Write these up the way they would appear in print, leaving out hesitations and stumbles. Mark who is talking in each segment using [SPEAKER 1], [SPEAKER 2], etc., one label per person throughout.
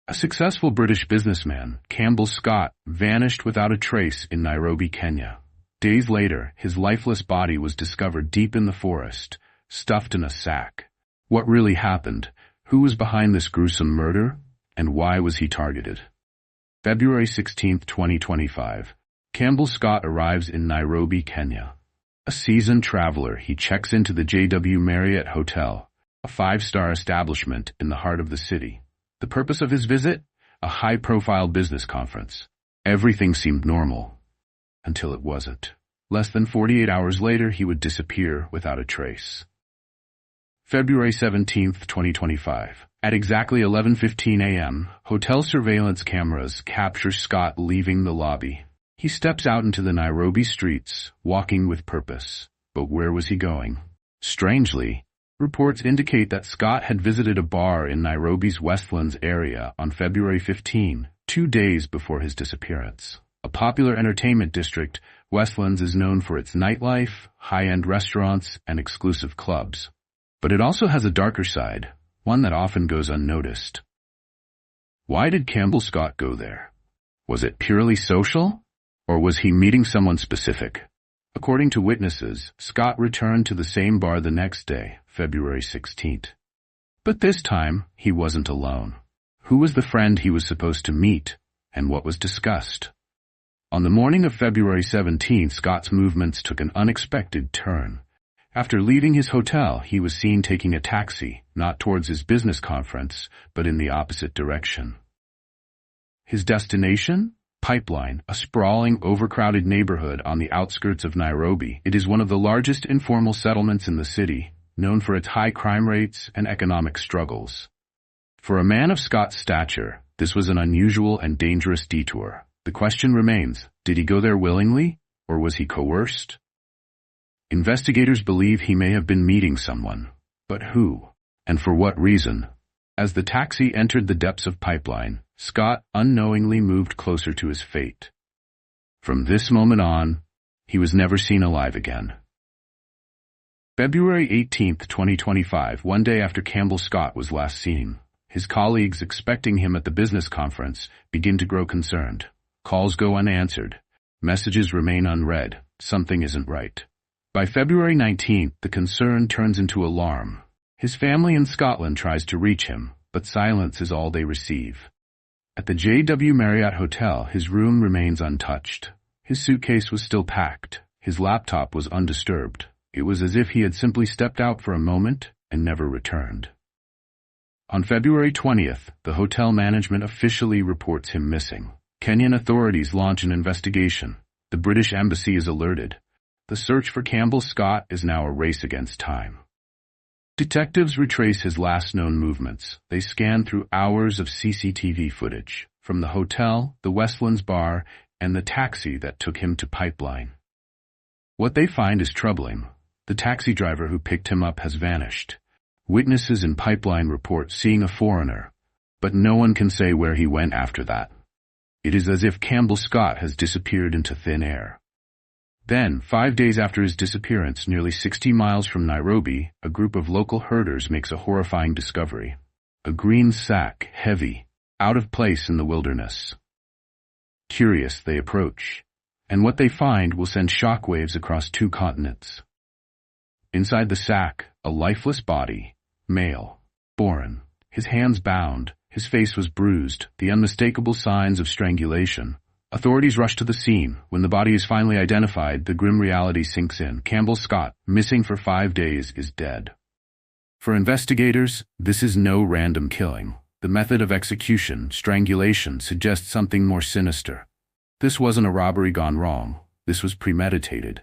[SPEAKER 1] A successful British businessman, Campbell Scott, vanished without a trace in Nairobi, Kenya. Days later, his lifeless body was discovered deep in the forest, stuffed in a sack. What really happened? Who was behind this gruesome murder? And why was he targeted? February 16, 2025. Campbell Scott arrives in Nairobi, Kenya. A seasoned traveler, he checks into the JW Marriott Hotel, a five-star establishment in the heart of the city. The purpose of his visit? A high-profile business conference. Everything seemed normal. Until it wasn't. Less than 48 hours later, he would disappear without a trace. February 17, 2025. At exactly 11:15 a.m., hotel surveillance cameras capture Scott leaving the lobby. He steps out into the Nairobi streets, walking with purpose. But where was he going? Strangely, reports indicate that Scott had visited a bar in Nairobi's Westlands area on February 15, 2 days before his disappearance. A popular entertainment district, Westlands is known for its nightlife, high-end restaurants, and exclusive clubs. But it also has a darker side, one that often goes unnoticed. Why did Campbell Scott go there? Was it purely social? Or was he meeting someone specific? According to witnesses, Scott returned to the same bar the next day, February 16th. But this time, he wasn't alone. Who was the friend he was supposed to meet, and what was discussed? On the morning of February 17th, Scott's movements took an unexpected turn. After leaving his hotel, he was seen taking a taxi, not towards his business conference, but in the opposite direction. His destination? Pipeline, a sprawling, overcrowded neighborhood on the outskirts of Nairobi. It is one of the largest informal settlements in the city, known for its high crime rates and economic struggles. For a man of Scott's stature, this was an unusual and dangerous detour. The question remains, did he go there willingly, or was he coerced? Investigators believe he may have been meeting someone. But who? And for what reason? As the taxi entered the depths of Pipeline, Scott unknowingly moved closer to his fate. From this moment on, he was never seen alive again. February 18, 2025, one day after Campbell Scott was last seen, his colleagues expecting him at the business conference begin to grow concerned. Calls go unanswered. Messages remain unread. Something isn't right. By February 19th, the concern turns into alarm. His family in Scotland tries to reach him, but silence is all they receive. At the JW Marriott Hotel, his room remains untouched. His suitcase was still packed. His laptop was undisturbed. It was as if he had simply stepped out for a moment and never returned. On February 20th, the hotel management officially reports him missing. Kenyan authorities launch an investigation. The British Embassy is alerted. The search for Campbell Scott is now a race against time. Detectives retrace his last known movements. They scan through hours of CCTV footage, from the hotel, the Westlands bar, and the taxi that took him to Pipeline. What they find is troubling. The taxi driver who picked him up has vanished. Witnesses in Pipeline report seeing a foreigner, but no one can say where he went after that. It is as if Campbell Scott has disappeared into thin air. Then, 5 days after his disappearance, nearly 60 miles from Nairobi, a group of local herders makes a horrifying discovery. A green sack, heavy, out of place in the wilderness. Curious, they approach, and what they find will send shockwaves across 2 continents. Inside the sack, a lifeless body, male, born, his hands bound, his face was bruised, the unmistakable signs of strangulation. Authorities rush to the scene. When the body is finally identified, the grim reality sinks in. Campbell Scott, missing for 5 days, is dead. For investigators, this is no random killing. The method of execution, strangulation, suggests something more sinister. This wasn't a robbery gone wrong. This was premeditated.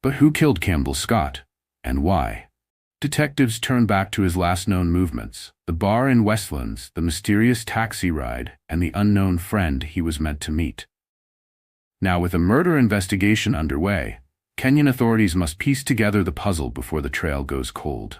[SPEAKER 1] But who killed Campbell Scott? And why? Detectives turn back to his last known movements, the bar in Westlands, the mysterious taxi ride, and the unknown friend he was meant to meet. Now, with a murder investigation underway, Kenyan authorities must piece together the puzzle before the trail goes cold.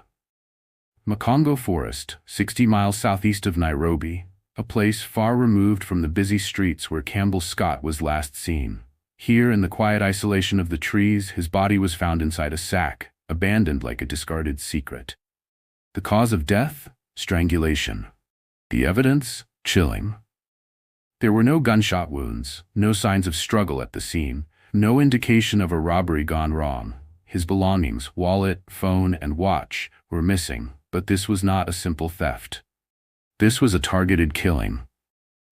[SPEAKER 1] Makongo Forest, 60 miles southeast of Nairobi, a place far removed from the busy streets where Campbell Scott was last seen. Here, in the quiet isolation of the trees, his body was found inside a sack, abandoned like a discarded secret. The cause of death? Strangulation. The evidence? chilling. There were no gunshot wounds, no signs of struggle at the scene, no indication of a robbery gone wrong. His belongings, wallet, phone, and watch, were missing, but this was not a simple theft. This was a targeted killing.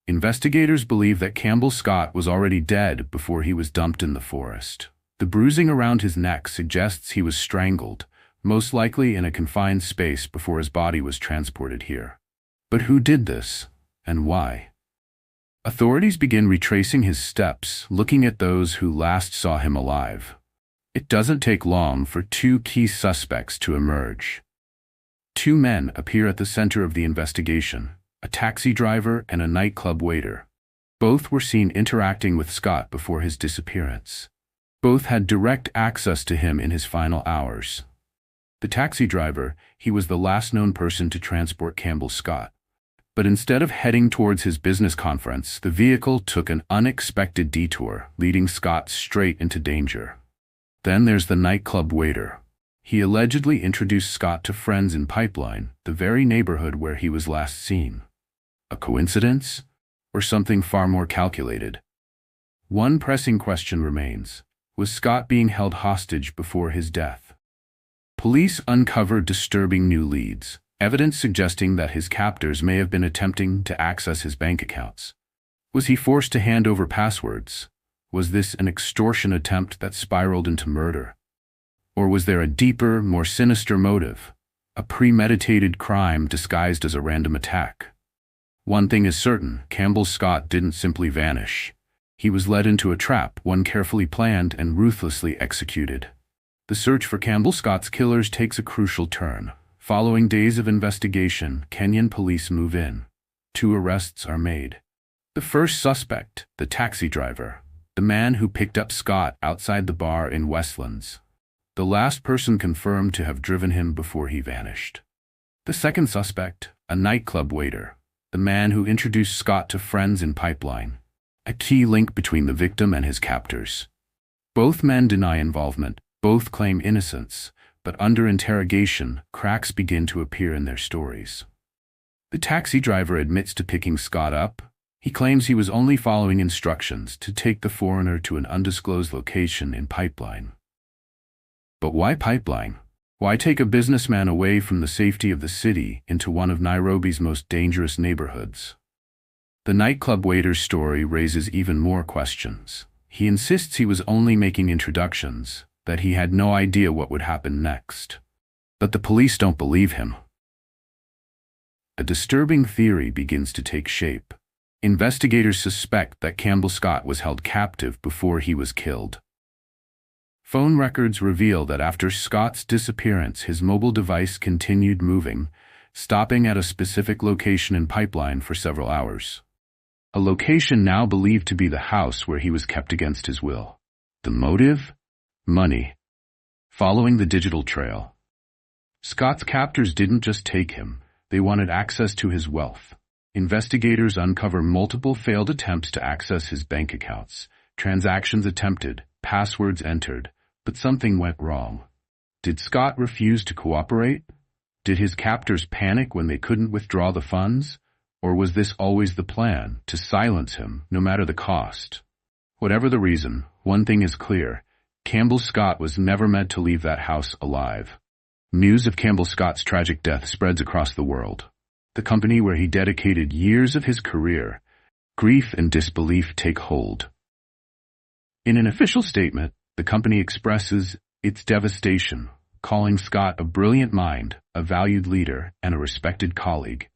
[SPEAKER 1] Investigators believe that Campbell Scott was already dead before he was dumped in the forest. The bruising around his neck suggests he was strangled, most likely in a confined space before his body was transported here. But who did this, and why? Authorities begin retracing his steps, looking at those who last saw him alive. It doesn't take long for two key suspects to emerge. Two men appear at the center of the investigation, a taxi driver and a nightclub waiter. Both were seen interacting with Scott before his disappearance. Both had direct access to him in his final hours. The taxi driver, he was the last known person to transport Campbell Scott. But instead of heading towards his business conference, the vehicle took an unexpected detour, leading Scott straight into danger. Then there's the nightclub waiter. He allegedly introduced Scott to friends in Pipeline, the very neighborhood where he was last seen. A coincidence? Or something far more calculated? One pressing question remains. Was Scott being held hostage before his death? Police uncovered disturbing new leads, evidence suggesting that his captors may have been attempting to access his bank accounts. Was he forced to hand over passwords? Was this an extortion attempt that spiraled into murder? Or was there a deeper, more sinister motive? A premeditated crime disguised as a random attack? One thing is certain, Campbell Scott didn't simply vanish. He was led into a trap, one carefully planned and ruthlessly executed. The search for Campbell Scott's killers takes a crucial turn. Following days of investigation, Kenyan police move in. 2 arrests are made. The first suspect, the taxi driver, the man who picked up Scott outside the bar in Westlands. The last person confirmed to have driven him before he vanished. The second suspect, a nightclub waiter, the man who introduced Scott to friends in Pipeline. A key link between the victim and his captors. Both men deny involvement, both claim innocence, but under interrogation, cracks begin to appear in their stories. The taxi driver admits to picking Scott up. He claims he was only following instructions to take the foreigner to an undisclosed location in Pipeline. But why Pipeline? Why take a businessman away from the safety of the city into one of Nairobi's most dangerous neighborhoods? The nightclub waiter's story raises even more questions. He insists he was only making introductions, that he had no idea what would happen next. But the police don't believe him. A disturbing theory begins to take shape. Investigators suspect that Campbell Scott was held captive before he was killed. Phone records reveal that after Scott's disappearance, his mobile device continued moving, stopping at a specific location in Pipeline for several hours. A location now believed to be the house where he was kept against his will. The motive? Money. Following the digital trail. Scott's captors didn't just take him, they wanted access to his wealth. Investigators uncover multiple failed attempts to access his bank accounts, transactions attempted, passwords entered, but something went wrong. Did Scott refuse to cooperate? Did his captors panic when they couldn't withdraw the funds? Or was this always the plan, to silence him, no matter the cost? Whatever the reason, one thing is clear. Campbell Scott was never meant to leave that house alive. News of Campbell Scott's tragic death spreads across the world. The company where he dedicated years of his career. Grief and disbelief take hold. In an official statement, the company expresses its devastation, calling Scott a brilliant mind, a valued leader, and a respected colleague.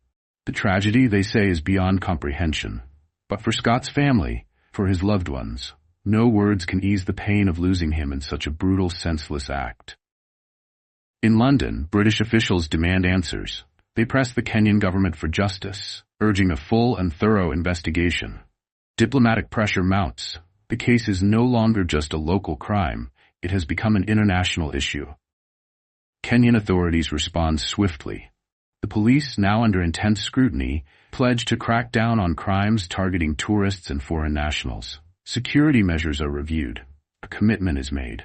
[SPEAKER 1] The tragedy, they say, is beyond comprehension. But for Scott's family, for his loved ones, no words can ease the pain of losing him in such a brutal, senseless act. In London, British officials demand answers. They press the Kenyan government for justice, urging a full and thorough investigation. Diplomatic pressure mounts. The case is no longer just a local crime. It has become an international issue. Kenyan authorities respond swiftly. The police, now under intense scrutiny, pledge to crack down on crimes targeting tourists and foreign nationals. Security measures are reviewed. A commitment is made.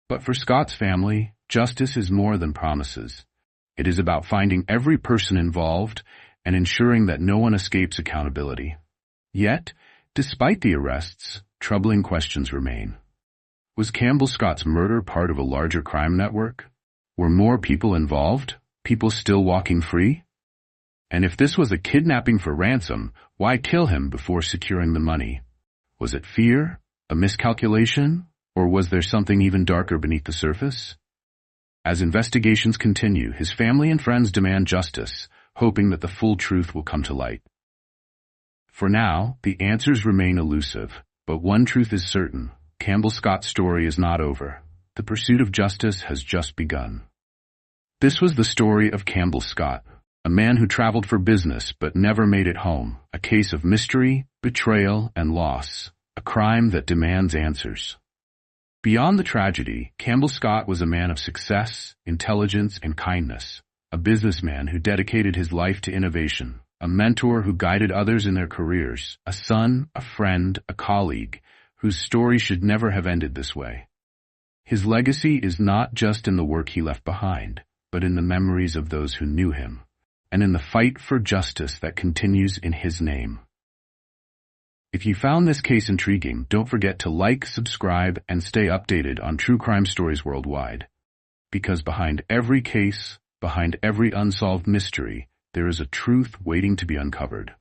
[SPEAKER 1] But for Scott's family, justice is more than promises. It is about finding every person involved and ensuring that no one escapes accountability. Yet, despite the arrests, troubling questions remain. Was Campbell Scott's murder part of a larger crime network? Were more people involved? People still walking free? And if this was a kidnapping for ransom, why kill him before securing the money? Was it fear? A miscalculation? Or was there something even darker beneath the surface? As investigations continue, his family and friends demand justice, hoping that the full truth will come to light. For now, the answers remain elusive, but one truth is certain: Campbell Scott's story is not over. The pursuit of justice has just begun. This was the story of Campbell Scott, a man who traveled for business but never made it home, a case of mystery, betrayal, and loss, a crime that demands answers. Beyond the tragedy, Campbell Scott was a man of success, intelligence, and kindness, a businessman who dedicated his life to innovation, a mentor who guided others in their careers, a son, a friend, a colleague, whose story should never have ended this way. His legacy is not just in the work he left behind, but in the memories of those who knew him, and in the fight for justice that continues in his name. If you found this case intriguing, don't forget to like, subscribe, and stay updated on true crime stories worldwide. Because behind every case, behind every unsolved mystery, there is a truth waiting to be uncovered.